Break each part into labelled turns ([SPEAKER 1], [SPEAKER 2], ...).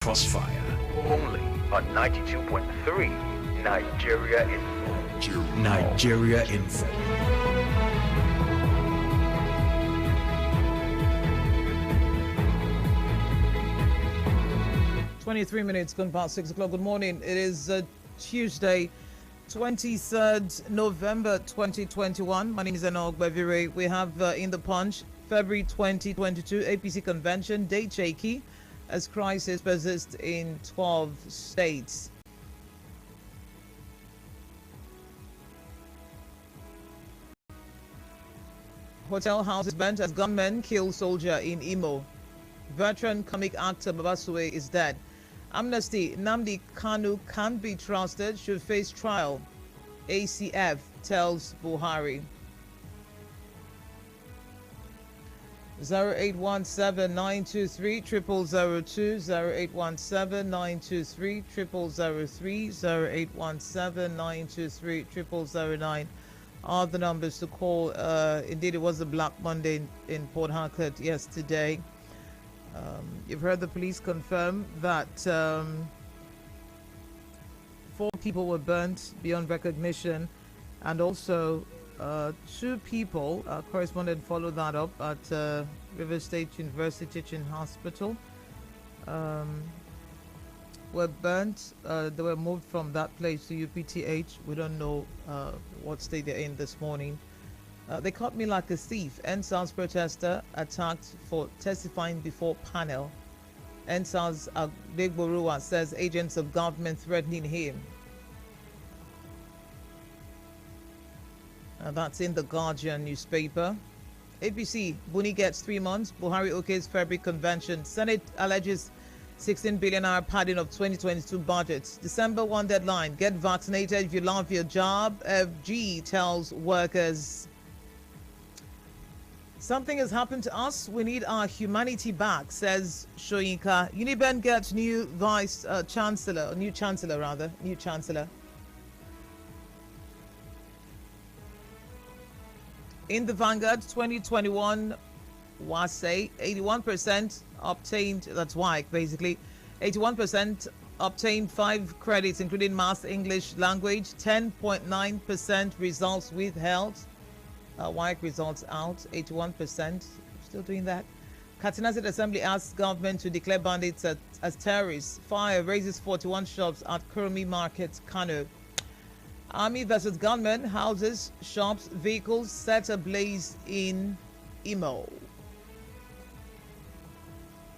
[SPEAKER 1] Crossfire.
[SPEAKER 2] Only on 92.3 Nigeria Info.
[SPEAKER 1] Nigeria Info.
[SPEAKER 3] .23 gone past 6 o'clock. Good morning. It is Tuesday, 23rd November 2021. My name is Enoch Bevire. We have in the Punch, February 2022 APC convention, date shaky as crisis persists in 12 states. Hotel houses burnt as gunmen kill soldier in Imo. Veteran comic actor Babasue is dead. Amnesty, Nnamdi Kanu can't be trusted, should face trial. ACF tells Buhari. 0817-923-0002, 0817-923-0003, 0817-923-0009 are the numbers to call. Indeed, it was a Black Monday in Port Harcourt yesterday. You've heard the police confirm that 4 people were burnt beyond recognition, and also 2 people, correspondent followed that up at River State University Teaching Hospital, were burnt. They were moved from that place to UPTH. We don't know what state they're in this morning. They caught me like a thief. NSAS protester attacked for testifying before panel. NSAS Agbegborowa says agents of government threatening him. That's in the Guardian newspaper. APC, Buni gets 3 months. Buhari okays February convention. Senate alleges 16 billion naira padding of 2022 budget. December 1 deadline. Get vaccinated if you love your job. FG tells workers. Something has happened to us. We need our humanity back, says Shoyinka. Uniben gets new chancellor. In the Vanguard 2021 WASE, 81% obtained, that's WAEC basically, 81% obtained 5 credits including Maths, English, Language, 10.9% results withheld. WAEC results out, 81%, still doing that. Katsina State Assembly asks government to declare bandits as terrorists. Fire raises 41 shops at Kurumi Market, Kano. Army versus gunmen, houses, shops, vehicles set ablaze in Imo.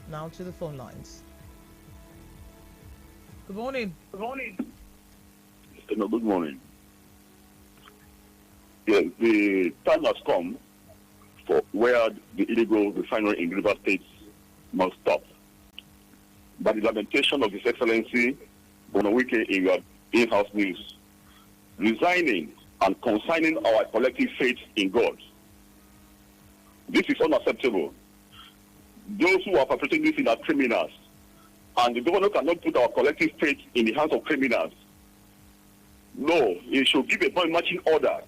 [SPEAKER 3] Now to the phone lines. Good morning.
[SPEAKER 4] Good morning. No, good morning. Yes, the time has come for where the illegal refinery in River State must stop. By the lamentation of His Excellency Bonawike in your in-house news, resigning and consigning our collective faith in God. This is unacceptable. Those who are perpetrating this are criminals, and the governor cannot put our collective faith in the hands of criminals. No, he should give a boy matching order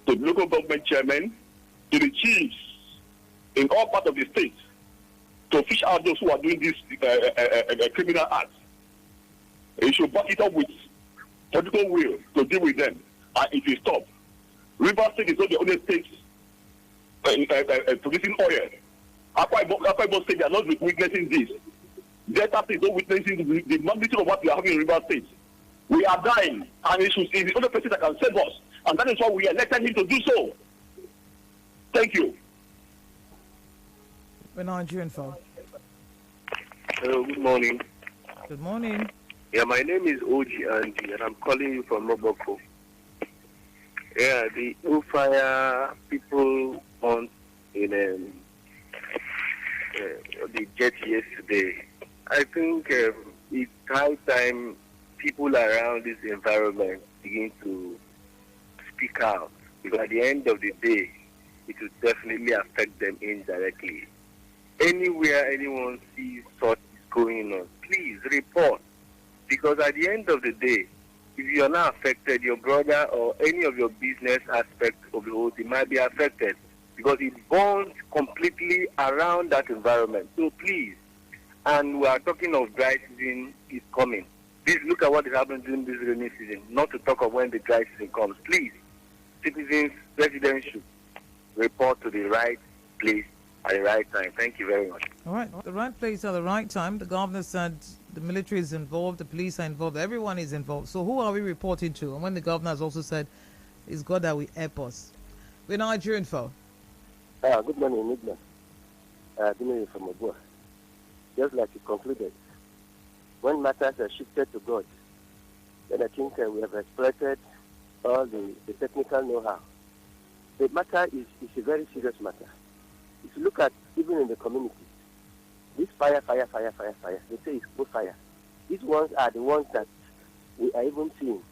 [SPEAKER 4] to the local government chairman, to the chiefs in all parts of the state, to fish out those who are doing this criminal act. He should back it up with political will to deal with them, and it will stop. River State is not the only state producing oil. Akwa Ibom State, they are not witnessing this. Delta State is not witnessing the magnitude of what we are having in River State. We are dying, and it is the only person that can save us, and that is why we elected him to do so. Thank you.
[SPEAKER 3] We're Nigerian phone.
[SPEAKER 5] Hello, good morning.
[SPEAKER 3] Good morning.
[SPEAKER 5] Yeah, my name is Oji Andy, and I'm calling you from Moboko. Yeah, the fire people on in the jet yesterday. I think it's high time people around this environment begin to speak out, because at the end of the day, it will definitely affect them indirectly. Anywhere anyone sees such is going on, please report. Because at the end of the day, if you are not affected, your brother or any of your business aspects of the whole thing might be affected, because it burns completely around that environment. So please, And we are talking of dry season is coming. Please look at what is happening during this rainy season, not to talk of when the dry season comes. Please, citizens, residents should report to the right place at the right time. Thank you very much.
[SPEAKER 3] All right, the right place at the right time. The governor said the military is involved, the police are involved, everyone is involved. So who are we reporting to? And when the governor has also said, it's God that will help us. We're Nigerian for.
[SPEAKER 1] Good morning, Enigma. Good morning from Abua. Just like you concluded, when matters are shifted to God, then I think we have exploited all the technical know-how. The matter is a very serious matter. If you look at even in the community, this fire, they say it's no fire. These ones are the ones that we are even seeing.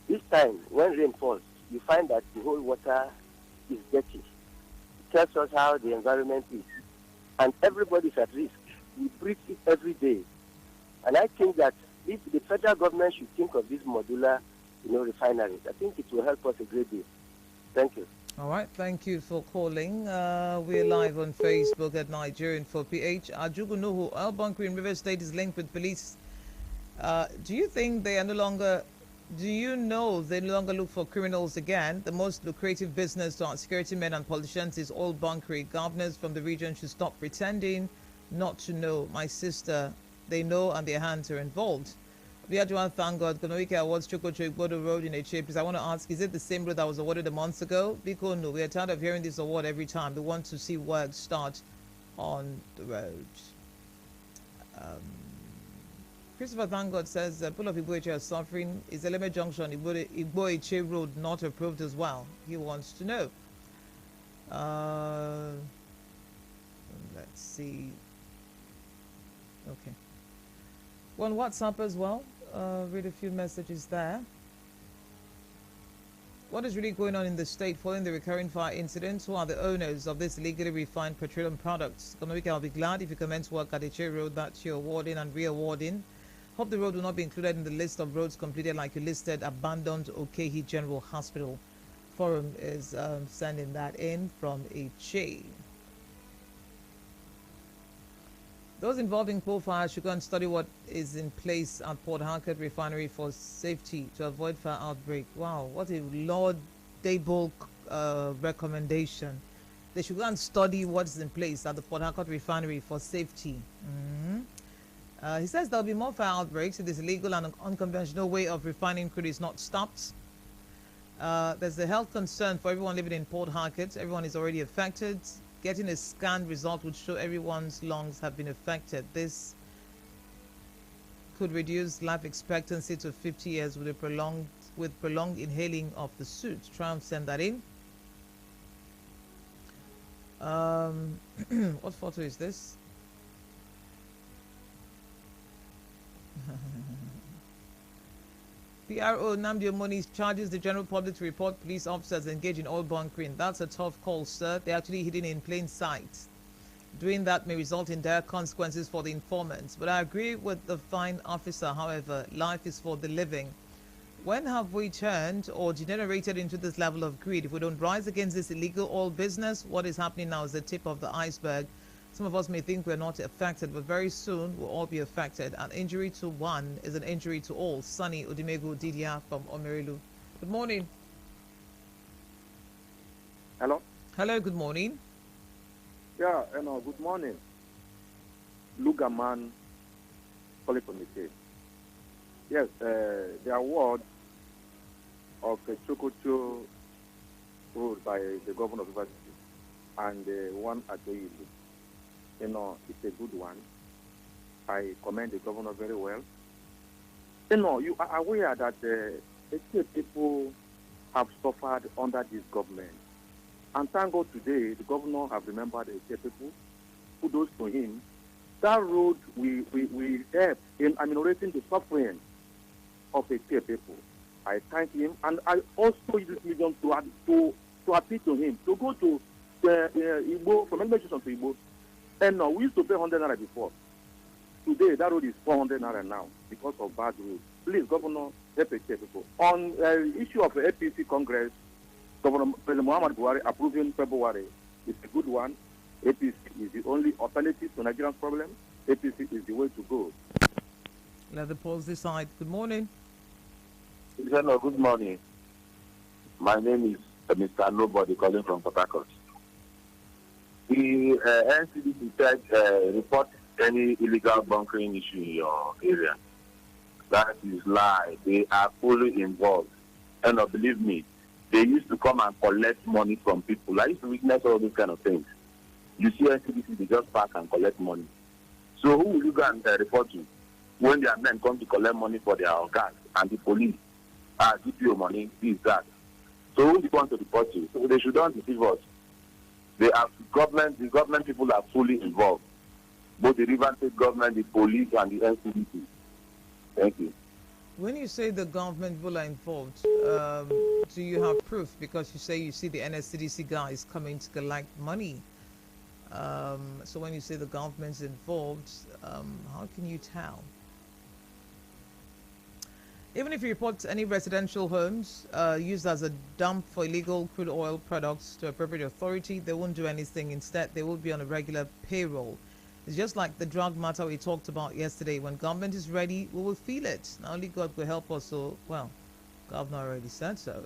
[SPEAKER 1] This time, when rain falls, you find that the whole water is dirty. It tells us how the environment is. And everybody is at risk. We breathe it every day. And I think that if the federal government should think of these modular, refineries, I think it will help us a great deal. Thank you.
[SPEAKER 3] All right, thank you for calling. We're live on Facebook at Nigerian for PH. Ajugunuhu, oil bunker in River State is linked with police. Do you think they are no longer... Do you know they no longer look for criminals again? The most lucrative business to our security men and politicians is oil bunkering. Governors from the region should stop pretending not to know. My sister, they know and their hands are involved. Viajuan, thank God. Gonoike awards Chokocho Igbodo Road in Eche. Please, I want to ask, is it the same road that was awarded a month ago? Because no, we are tired of hearing this award every time. We want to see work start on the road. Christopher Thangod says Pool of Igbo Eche are suffering. Is Eleme Junction Igbo Eche Road not approved as well? He wants to know. Let's see. Okay. On WhatsApp as well. Read a few messages there. What is really going on in the state following the recurring fire incidents? Who are the owners of this illegally refined petroleum products? I'll be glad if you commence work at Eche Road that you're awarding and re-awarding. Hope the road will not be included in the list of roads completed like you listed abandoned Okehi General Hospital. Forum is sending that in from Eche. Those involved in coal fire should go and study what is in place at Port Harcourt Refinery for safety to avoid fire outbreak. Wow, what a laudable recommendation. They should go and study what's in place at the Port Harcourt Refinery for safety. He says there'll be more fire outbreaks if this illegal and unconventional way of refining crude is not stopped. There's a health concern for everyone living in Port Harcourt. Everyone is already affected. Getting a scan result would show everyone's lungs have been affected. This could reduce life expectancy to 50 years with prolonged inhaling of the soot. Try and send that in. What photo is this? PRO Namdio Moniz charges the general public to report police officers engaged in oil bunkering. That's a tough call, sir. They're actually hidden in plain sight. Doing that may result in dire consequences for the informants. But I agree with the fine officer, however, life is for the living. When have we turned or degenerated into this level of greed? If we don't rise against this illegal oil business, what is happening now is the tip of the iceberg. Some of us may think we're not affected, but very soon we'll all be affected. An injury to one is an injury to all. Sunny Odimego Didia from Omerilu. Good morning.
[SPEAKER 6] Hello?
[SPEAKER 3] Hello, good morning.
[SPEAKER 6] Yeah, good morning. Lugaman, calling from the state. Yes, the award of the Chokocho Road by the governor of University and the one at the it's a good one. I commend the governor very well. You are aware that the people have suffered under this government. And thank God today, the governor have remembered the people, kudos to him. That road will help in ameliorating the suffering of the people. I thank him, and I also use this medium to appeal to him to go to Igbo, from English to Igbo. And now we used to pay 100 naira before. Today, that road is 400 naira now because of bad road. Please, Governor, help the people. On the issue of the APC Congress, Governor President Muhammad Buhari approving February is a good one. APC is the only alternative to Nigerian problem. APC is the way to go.
[SPEAKER 3] Let the polls decide. Good morning.
[SPEAKER 7] Hello, good morning. My name is Mr. Nobody calling from Port Harcourt. The NCDC said report any illegal bunkering issue in your area. That is lie. They are fully involved. And believe me, they used to come and collect money from people. I used to witness all these kind of things. You see NCDC, they just park and collect money. So who will you go and report to when their men come to collect money for their gas and the police give you money, this, that. So who do you want to report to? So they should not deceive us. The government people are fully involved. Both the River State government, the police, and the NCDC. Thank you.
[SPEAKER 3] When you say the government people are involved, do you have proof? Because you say you see the NSCDC guys coming to collect money. So when you say the government's involved, how can you tell? Even if you report any residential homes used as a dump for illegal crude oil products to appropriate authority, they won't do anything. Instead, they will be on a regular payroll. It's just like the drug matter we talked about yesterday. When government is ready, we will feel it. Not only God will help us, so, well, governor already said so.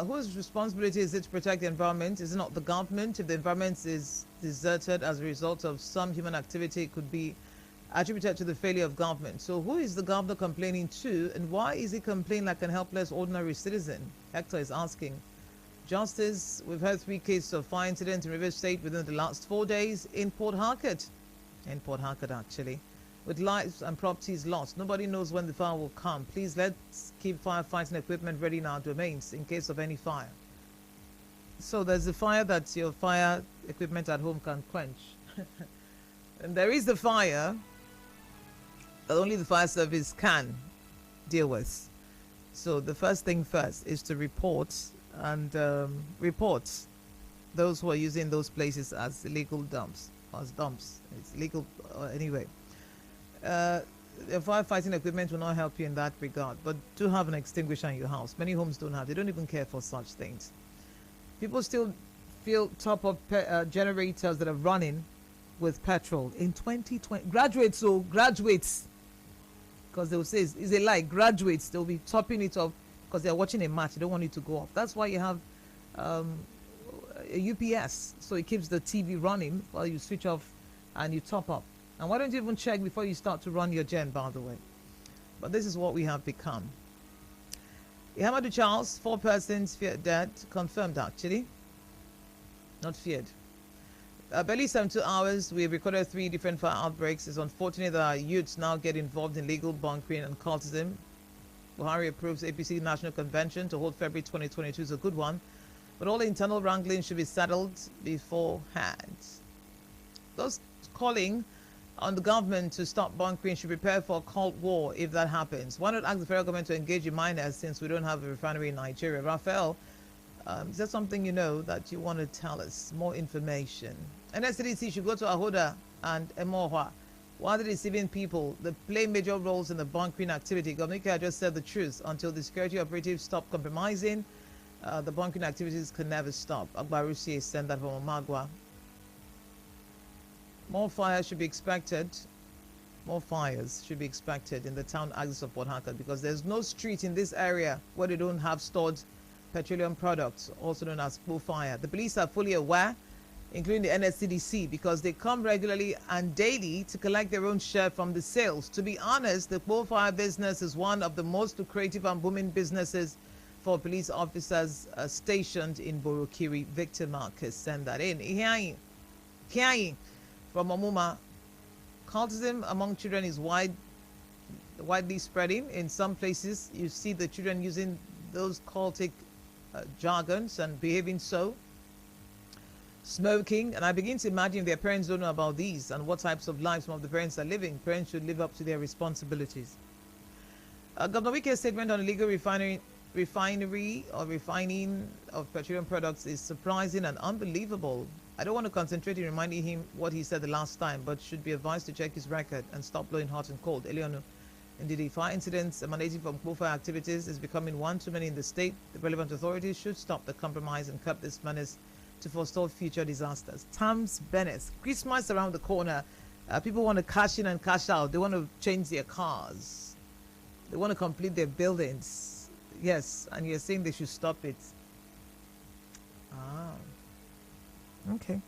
[SPEAKER 3] Whose responsibility is it to protect the environment? Is it not the government? If the environment is deserted as a result of some human activity, it could be attributed to the failure of government. So who is the governor complaining to, and why is he complaining like a helpless ordinary citizen? Hector is asking. Justice, we've heard 3 cases of fire incidents in River State within the last 4 days in Port Harcourt. In Port Harcourt, actually, with lives and properties lost. Nobody knows when the fire will come. Please let's keep firefighting equipment ready in our domains in case of any fire. So there's a fire that your fire equipment at home can quench. And there is the fire that only the fire service can deal with. So the first thing first is to report and report those who are using those places as illegal dumps. As dumps. It's legal anyway. The firefighting equipment will not help you in that regard, but do have an extinguisher in your house. Many homes don't have. They don't even care for such things. People still feel top-up generators that are running with petrol in 2020. Graduates, because they will say it's a lie. Graduates, they'll be topping it up because they're watching a match. They don't want it to go off. That's why you have a UPS, so it keeps the TV running while you switch off and you top up. And why don't you even check before you start to run your gen, by the way? But this is what we have become. Ihamadu Charles, 4 persons feared dead, confirmed actually, not feared. Barely 72 hours, we recorded 3 different fire outbreaks. It's unfortunate that our youths now get involved in legal bunkering and cultism. Buhari approves APC National Convention to hold February 2022 is a good one. But all internal wrangling should be settled beforehand. Those calling on the government to stop bunkering should prepare for a Cold War if that happens. Why not ask the federal government to engage in miners since we don't have a refinery in Nigeria? Raphael, is there something you know that you want to tell us? More information. NSCDC should go to Ahoda and Emohua. Why are they deceiving people? They play major roles in the bunkering activity. Governor just said the truth. Until the security operatives stop compromising, the bunkering activities can never stop. Akbarusi sent that from Omagwa. More fires should be expected. More fires should be expected in the town axis of Port Harcourt because there's no street in this area where they don't have stored petroleum products, also known as pool fire. The police are fully aware, including the NSCDC, because they come regularly and daily to collect their own share from the sales. To be honest, the pool fire business is one of the most lucrative and booming businesses for police officers stationed in Borokiri. Victor Marcus send that in. Ihiayi from Omuma. Cultism among children is widely spreading. In some places, you see the children using those cultic jargons and behaving so. Smoking, and I begin to imagine their parents don't know about these and what types of lives some of the parents are living. Parents should live up to their responsibilities. Governor Wike's statement on illegal refining of petroleum products is surprising and unbelievable. I don't want to concentrate in reminding him what he said the last time, but should be advised to check his record and stop blowing hot and cold. Eleonu, indeed, the fire incidents emanating from coal fire activities is becoming one too many in the state. The relevant authorities should stop the compromise and curb this menace to forestall future disasters. Tams Bennett, Christmas around the corner. People want to cash in and cash out. They want to change their cars. They want to complete their buildings. Yes, and you're saying they should stop it. Ah, okay.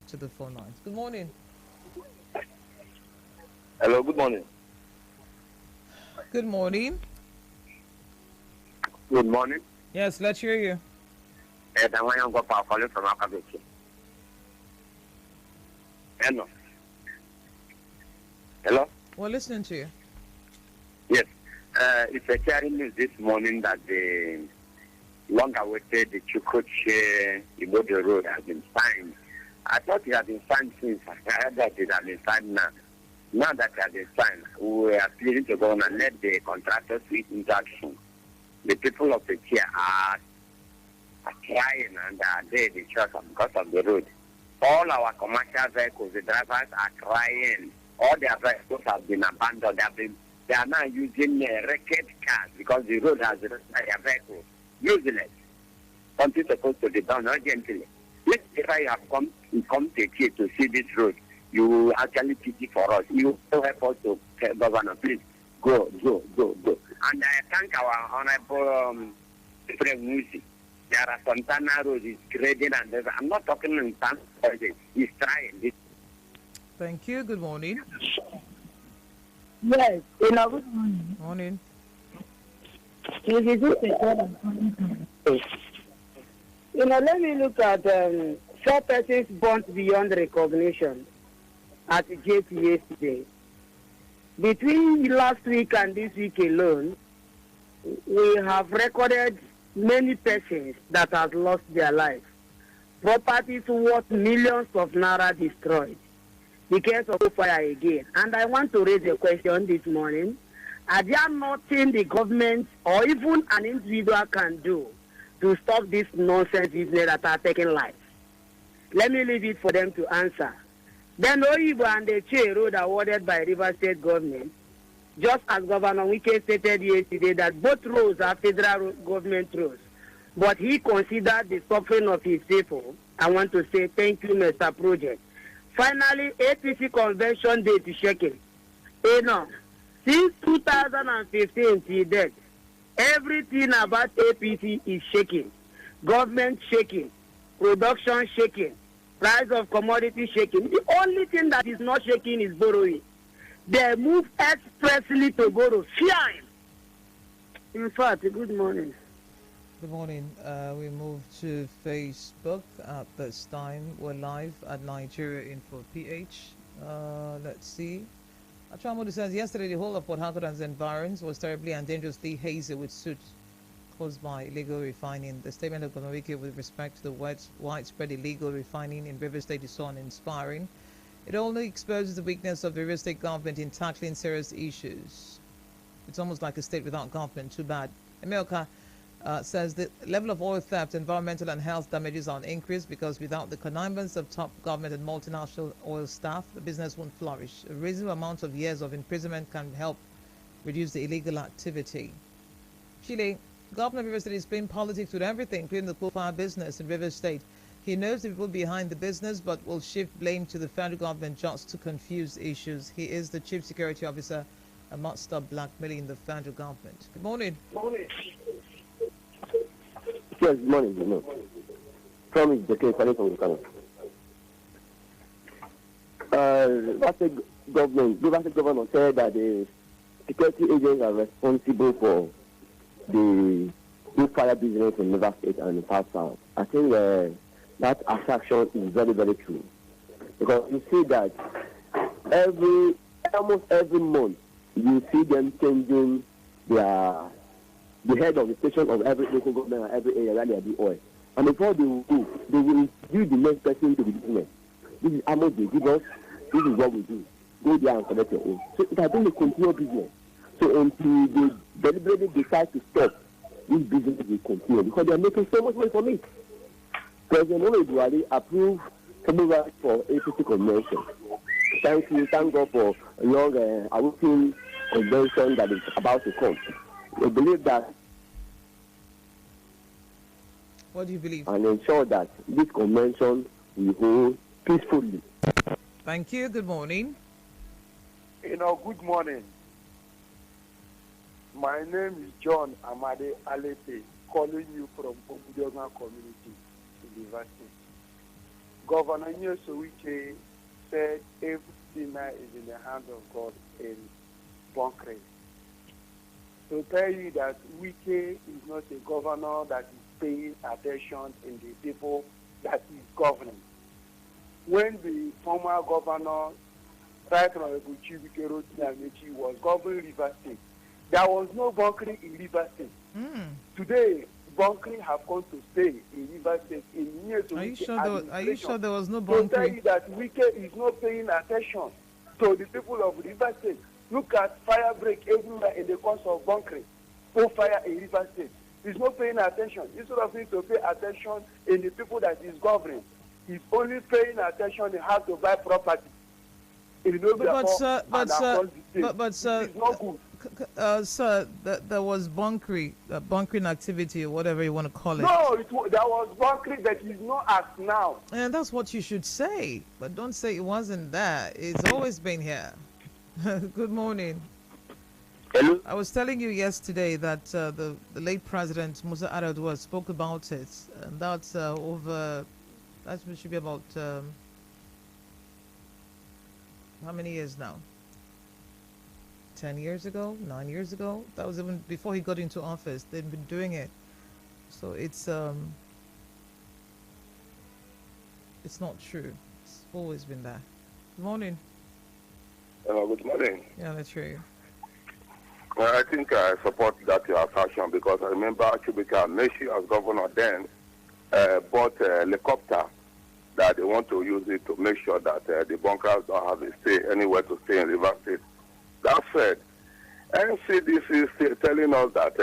[SPEAKER 3] To the phone lines. Good morning.
[SPEAKER 5] Hello, good morning.
[SPEAKER 3] Good morning.
[SPEAKER 5] Good morning.
[SPEAKER 3] Yes, let's hear you.
[SPEAKER 5] And I want to go calling from Akabeki. Hello. Hello?
[SPEAKER 3] We're listening to you.
[SPEAKER 5] Yes. It's a sharing news this morning that the long-awaited the Chukwuche Ibodo Road has been signed. I thought it had been signed since. I heard that it had been signed now. Now that it has been signed, we are pleading to go on and let the contractors with interaction. The people of the chair are crying and are there in the church because of the road. All our commercial vehicles, the drivers are crying. All their vehicles have been abandoned. They are now using wrecked cars because the road has their vehicles useless. Something supposed to be done urgently. If I have come to here to see this road, you will actually pity for us. You will help us to tell Governor, please go. And I thank our honorable Music. There are some tunnel roads is grading and I'm not talking in terms of it. He's trying.
[SPEAKER 3] Thank you. Good morning.
[SPEAKER 8] Yes, good morning.
[SPEAKER 3] Morning.
[SPEAKER 8] Let me look at 4 persons burnt beyond recognition at the JP yesterday. Between last week and this week alone, we have recorded many persons that have lost their lives. Properties worth millions of naira destroyed because of fire again. And I want to raise a question this morning. Are there nothing the government or even an individual can do to stop this nonsense business that are taking lives? Let me leave it for them to answer. Then Oyibo and the Che road awarded by River State government, just as Governor Wike stated yesterday that both roads are federal government roads. But he considered the suffering of his people. I want to say thank you, Mr. Project. Finally, APC convention date is shaking. Since 2015 till date, everything about APC is shaking. Government shaking, production shaking, price of commodity shaking. The only thing that is not shaking is borrowing. They move expressly to borrow. Fear. In fact, good morning.
[SPEAKER 3] Good morning. We move to Facebook at this time. We're live at Nigeria Info PH. Let's see. Atramodu says, yesterday the whole of Port Harcourt and environs was terribly and dangerously hazy with soot caused by illegal refining. The statement of Governor Wike with respect to the widespread illegal refining in River State is so uninspiring. It only exposes the weakness of the River State government in tackling serious issues. It's almost like a state without government. Too bad. America says the level of oil theft, environmental and health damages are on increase because without the connivance of top government and multinational oil staff, the business won't flourish. A reasonable amount of years of imprisonment can help reduce the illegal activity. Chile, Governor of River State is playing politics with everything, including the coal power business in River State. He knows the people behind the business, but will shift blame to the federal government just to confuse issues. He is the chief security officer and must stop blackmailing the federal government. Good morning.
[SPEAKER 1] Yes, good morning. Good morning. From the case, calling from the Kano. The government said that the security agents are responsible for the fire business in River State and in South. I think that assertion is very, very true. Because you see that almost every month, you see them changing the head of the station of every local government and every area where they do oil. And before they will do, they will give the next person to the business. This is how much they give us. This is what we do. Go there and collect your own. So it has been a continual business. So until they deliberately decide to stop, this business will continue because they are making so much money from it. President Buhari approved civil rights for APC convention. Thank God for a long awaiting convention that is about to come. We believe that.
[SPEAKER 3] What do you believe?
[SPEAKER 1] And ensure that this convention will hold peacefully.
[SPEAKER 3] Thank you. Good morning.
[SPEAKER 9] Good morning. My name is John Amade Alepe, calling you from Obudogan community in Rivers State. Governor Nyesowiche said everything now is in the hands of God in Bonkre. To tell you that Wike is not a governor that is paying attention in the people that is governing. When the former governor, Right Honorable Chibuike Rotimi was governing Rivers State, there was no bunkering in Rivers State. Today, bunkering have come to stay in Rivers State in years.
[SPEAKER 3] Are you sure there was no bunkering?
[SPEAKER 9] To tell you that Wike is not paying attention to the people of Rivers State. Look at fire break everywhere in the course of bunkering. Fire in Rivers State. He's not paying attention. Instead of him to pay attention in the people that he's governing, he's only paying attention in how to buy property.
[SPEAKER 3] But sir, it's
[SPEAKER 9] not good.
[SPEAKER 3] Sir, there was bunkering activity or whatever you want to call it.
[SPEAKER 9] No, there was bunkering, but it's not as now.
[SPEAKER 3] And that's what you should say. But don't say it wasn't there. It's always been here. Good morning.
[SPEAKER 10] Hello?
[SPEAKER 3] I was telling you yesterday that the late President Musa Yar'Adua spoke about it. And that should be about how many years now? 10 years ago, 9 years ago. That was even before he got into office. They've been doing it. So it's not true. It's always been there. Good morning.
[SPEAKER 4] Good morning.
[SPEAKER 3] Yeah, let's hear you.
[SPEAKER 4] I think I support that your assertion because I remember Chibika Meshi as governor then bought a helicopter that they want to use it to make sure that the bunkers don't have a stay anywhere to stay in River State. That said, NCDC is still telling us that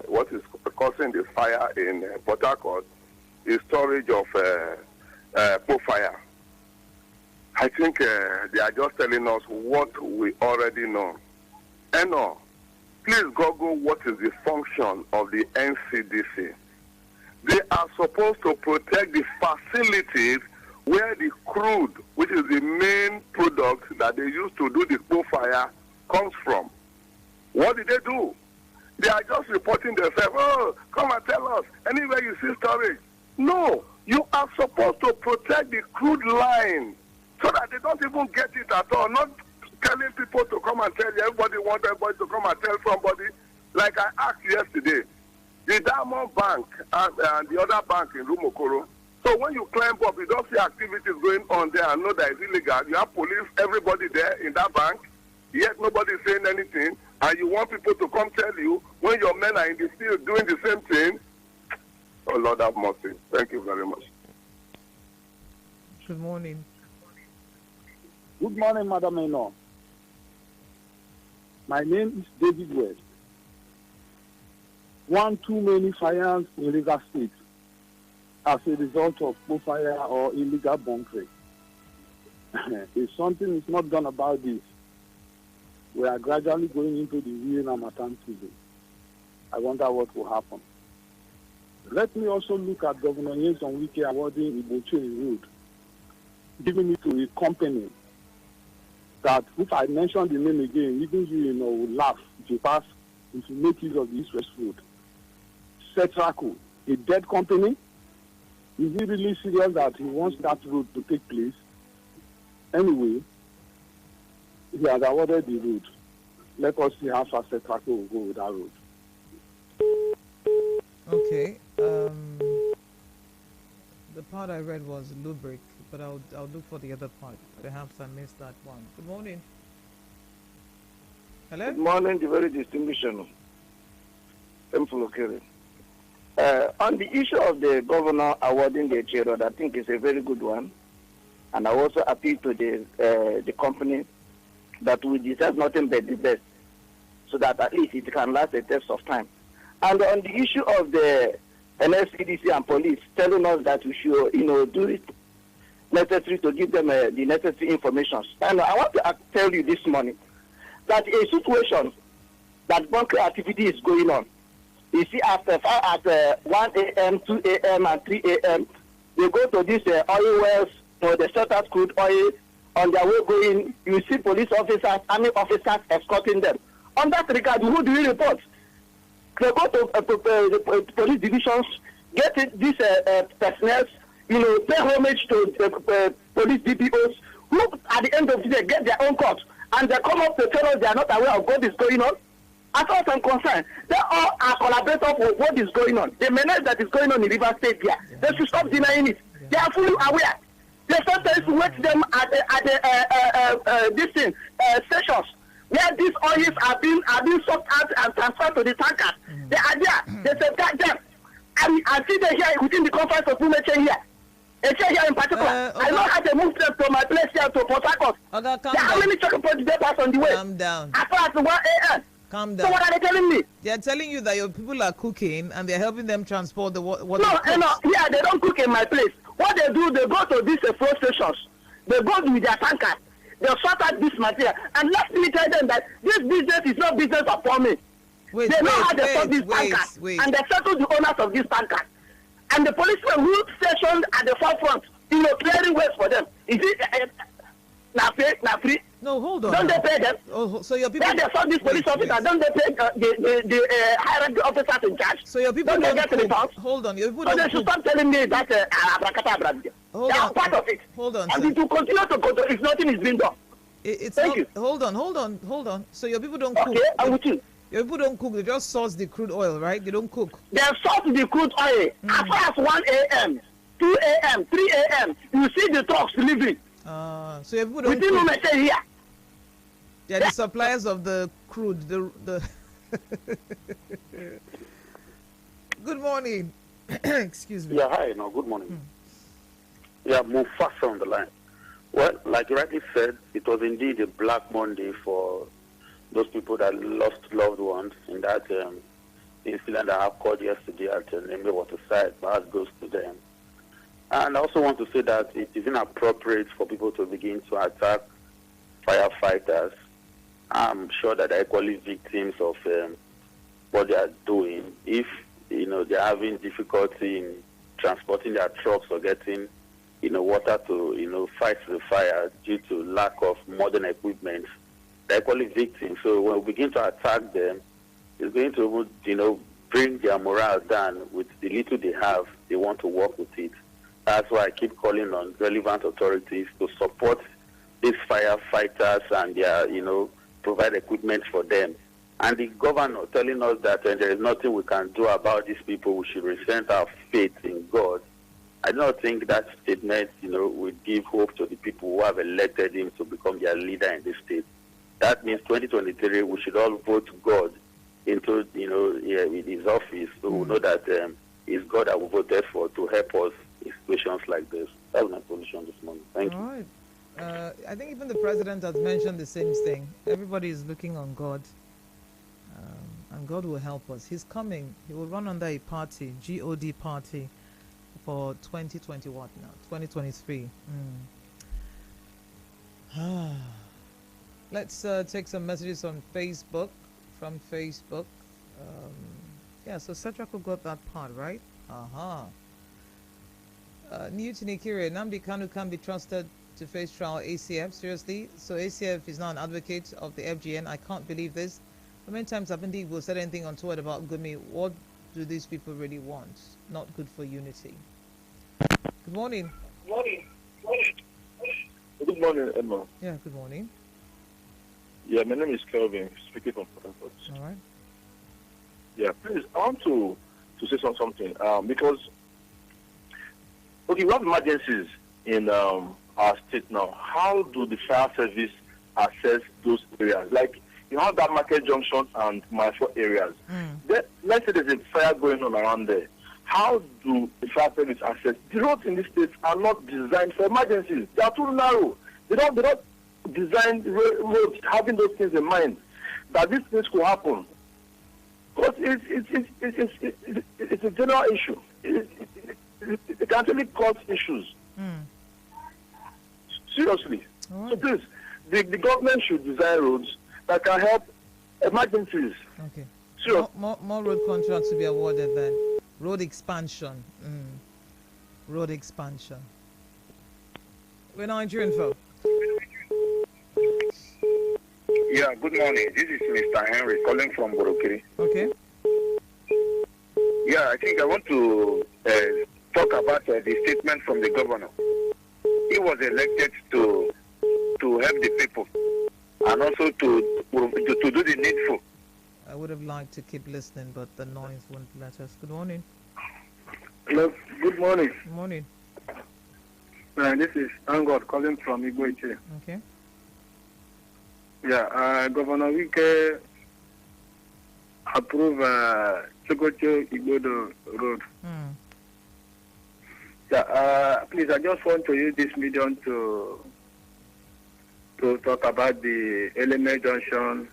[SPEAKER 4] what is causing this fire in Port Harcourt is storage of fire. I think they are just telling us what we already know. And please Google what is the function of the NCDC. They are supposed to protect the facilities where the crude, which is the main product that they use to do the fire, comes from. What did they do? They are just reporting themselves. Oh, come and tell us. Anywhere you see storage. No, you are supposed to protect the crude line so that they don't even get it at all. Not telling people to come and tell you. Everybody wants everybody to come and tell somebody. Like I asked yesterday, the Diamond Bank and the other bank in Rumokoro. So when you climb up, you don't see activities going on there and know that it's illegal. You have police, everybody there in that bank, yet nobody is saying anything. And you want people to come tell you when your men are in the field doing the same thing. Oh, Lord have mercy. Thank you very much.
[SPEAKER 3] Good morning.
[SPEAKER 6] Good morning, Madam Eno. My name is David West. One too many fires in River State as a result of fire or illegal bunkering. If something is not done about this, we are gradually going into the real Ramadan season. I wonder what will happen. Let me also look at Governor Nyesom Wike awarding Iboche Road, giving it to a company that, if I mention the name again, even you will laugh if you pass, if you make use of the East West Road. Setraco, a dead company. Is he really serious that he wants that road to take place? Anyway, he has awarded the road. Let us see how fast Setraco will go with that road.
[SPEAKER 3] Okay. The part I read was lubric, but I'll look for the other part. Perhaps I missed that one. Good morning. Hello?
[SPEAKER 5] Good morning, the very distinguished. On the issue of the governor awarding the Road, I think it's a very good one. And I also appeal to the company that we deserve nothing but the best, so that at least it can last a test of time. And on the issue of the NSCDC and police telling us that we should, do it necessary to give them the necessary information. And I want to tell you this morning that a situation that bunker activity is going on. You see, at 1 a.m., 2 a.m., and 3 a.m., they go to these oil wells, they set out crude oil,
[SPEAKER 10] on their way going, you see police officers, army officers escorting them. On that regard, who do you report? They go to the police divisions, get these personnel, pay homage to police DPOs, who at the end of the day get their own court, and they come up to tell us they are not aware of what is going on. As far as I'm concerned, they all are collaborators with what is going on. The menace that is going on in River State here, they should stop denying it. They are fully aware. They sometimes wait them at the stations where these oils are being sucked out and transferred to the tankers. They are there. They safeguard them. I see them here within the conference of women here. A chair here in particular. I know how they move them to my place here to Port Harcourt. There are how many checking points they pass on the way?
[SPEAKER 3] Calm down.
[SPEAKER 10] As far as 1 a.m.
[SPEAKER 3] Calm down.
[SPEAKER 10] So what are they telling me?
[SPEAKER 3] They are telling you that your people are cooking and they're helping them transport the water.
[SPEAKER 10] No, yeah, they don't cook in my place. What they do, they go to these fuel stations. They go with their tankers. They sort out this material. And let me tell them that this business is not business upon me. They know how they sort these tankers. And they settle the owners of these tankers. And the policemen who stationed at the forefront, clearing ways for them. Is it not free?
[SPEAKER 3] No, hold on.
[SPEAKER 10] Don't they pay them?
[SPEAKER 3] Oh, so your people.
[SPEAKER 10] When they saw this police officer, don't they pay the hierarchy officers in charge?
[SPEAKER 3] So your people
[SPEAKER 10] don't get reports?
[SPEAKER 3] Hold on, your people
[SPEAKER 10] don't. So they should stop telling me that they are part of it.
[SPEAKER 3] Hold on,
[SPEAKER 10] and
[SPEAKER 3] sir.
[SPEAKER 10] it will continue to go if nothing is being done. Thank you.
[SPEAKER 3] Hold on. So your people don't cook.
[SPEAKER 10] Okay, I'm with you.
[SPEAKER 3] Your people don't cook. They just source the crude oil, right? They don't cook.
[SPEAKER 10] They source the crude oil. As far as 1 a.m., 2 a.m., 3 a.m., you see the trucks leaving.
[SPEAKER 3] So your people don't
[SPEAKER 10] within
[SPEAKER 3] cook.
[SPEAKER 10] Here.
[SPEAKER 3] They are the suppliers of the crude. The Good morning. Excuse me.
[SPEAKER 11] Yeah, hi. No, good morning. Yeah, Mufasa on the line. Well, like you rightly said, it was indeed a black Monday for those people that lost loved ones in that incident that occurred yesterday at Enigma Waterside. My heart goes to them. And I also want to say that it is inappropriate for people to begin to attack firefighters. I'm sure that they're equally victims of what they are doing. If they're having difficulty in transporting their trucks or getting water to fight the fire due to lack of modern equipment, they're equally victims. So when we begin to attack them, it's going to bring their morale down. With the little they have, they want to work with it. That's why I keep calling on relevant authorities to support these firefighters and their provide equipment for them. And the governor telling us that there is nothing we can do about these people, we should resent our faith in God. I don't think that statement, would give hope to the people who have elected him to become their leader in the state. That means 2023, we should all vote God into, his office. So we know that it's God that we voted for to help us in situations like this. That's my position this morning. Thank you.
[SPEAKER 3] All right. I think even the president has mentioned the same thing. Everybody is looking on God, and God will help us. He's coming. He will run under a party, GOD party, for 2020 what now? 2023. Let's take some messages on Facebook. From Facebook. So Setraco got that part right. New to Nikiri, Nnamdi Kanu can be trusted to face trial ACF. Seriously? So ACF is now an advocate of the FGN. I can't believe this. How many times have Indigo said anything on Twitter about Gumi? What do these people really want? Not good for unity. Good morning.
[SPEAKER 12] Good morning, Emma.
[SPEAKER 3] Yeah, good morning.
[SPEAKER 12] Yeah, my name is Kelvin, speaking from Port Harcourt.
[SPEAKER 3] All right.
[SPEAKER 12] Yeah, please, I want to say something because, we have emergencies in our state now. How do the fire service assess those areas? Like, you have that Market Junction and Marshall areas. Let's say there's a fire going on around there. How do the fire service assess? The roads in this state are not designed for emergencies. They are too narrow. They don't design roads having those things in mind, that these things could happen. Because it's a general issue. It can really cause issues. Seriously. So please, the government should design roads that can help emergencies.
[SPEAKER 3] Okay.
[SPEAKER 12] Sure.
[SPEAKER 3] More road contracts to be awarded then. Road expansion. Road expansion. We're Nigerian folk.
[SPEAKER 13] Yeah, good morning. This is Mr. Henry calling from Borokiri.
[SPEAKER 3] Okay.
[SPEAKER 13] Yeah, I think I want to talk about the statement from the governor. He was elected to help the people and also to do the needful.
[SPEAKER 3] I would have liked to keep listening, but the noise won't let us. Good morning.
[SPEAKER 14] Hello, good morning.
[SPEAKER 3] Good morning.
[SPEAKER 14] This is Angod calling from Igboiche.
[SPEAKER 3] Okay.
[SPEAKER 14] Yeah, Governor Wike approved Chokocho Igbodo Road. Yeah, please, I just want to use this medium to talk about the Element Junction.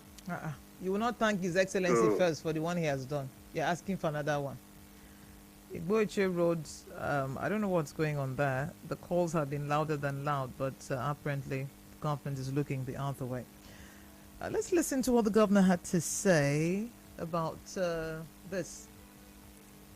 [SPEAKER 3] You will not thank His Excellency first for the one he has done. You're asking for another one. Igboiche Roads, I don't know what's going on there. The calls have been louder than loud, but apparently the government is looking the other way. Let's listen to what the governor had to say about this,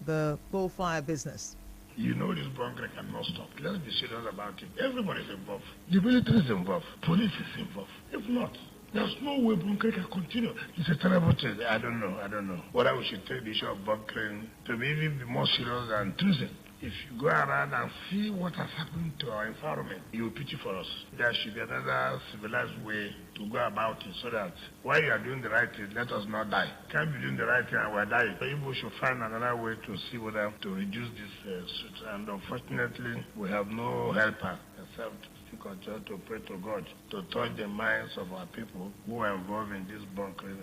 [SPEAKER 3] the bullfire business.
[SPEAKER 15] You know this bunker cannot stop. Let's be serious about it. Everybody's involved. The military is involved. Police is involved. If not, there's no way bunkering can continue. It's a terrible thing. I don't know. Whether we should take the issue of bunkering to be even more serious than treason. If you go around and see what has happened to our environment, you will pity for us. There should be another civilized way to go about it so that while you are doing the right thing, let us not die. Can't be doing the right thing and we're dying. So we should find another way to see whether to reduce this suit. And unfortunately, we have no helper except to continue to pray to God to touch the minds of our people who are involved in this bunkering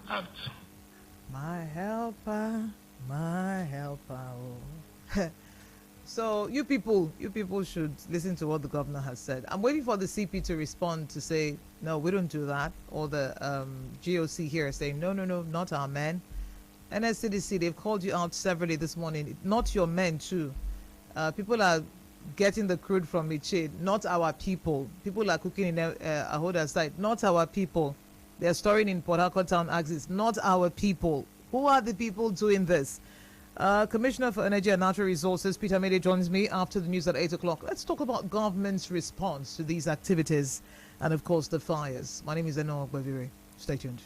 [SPEAKER 15] act.
[SPEAKER 3] My helper, oh. So you people should listen to what the governor has said. I'm waiting for the CP to respond to say, no, we don't do that. Or the GOC here saying, no, not our men. NSCDC, they've called you out severally this morning. Not your men too. People are getting the crude from Miche, not our people. People are cooking in Ahoda site, not our people. They're storing in Port Harcourt Town axis, not our people. Who are the people doing this? Commissioner for Energy and Natural Resources, Peter Mede, joins me after the news at 8 o'clock. Let's talk about government's response to these activities and, of course, the fires. My name is Eno Ogbevire. Stay tuned.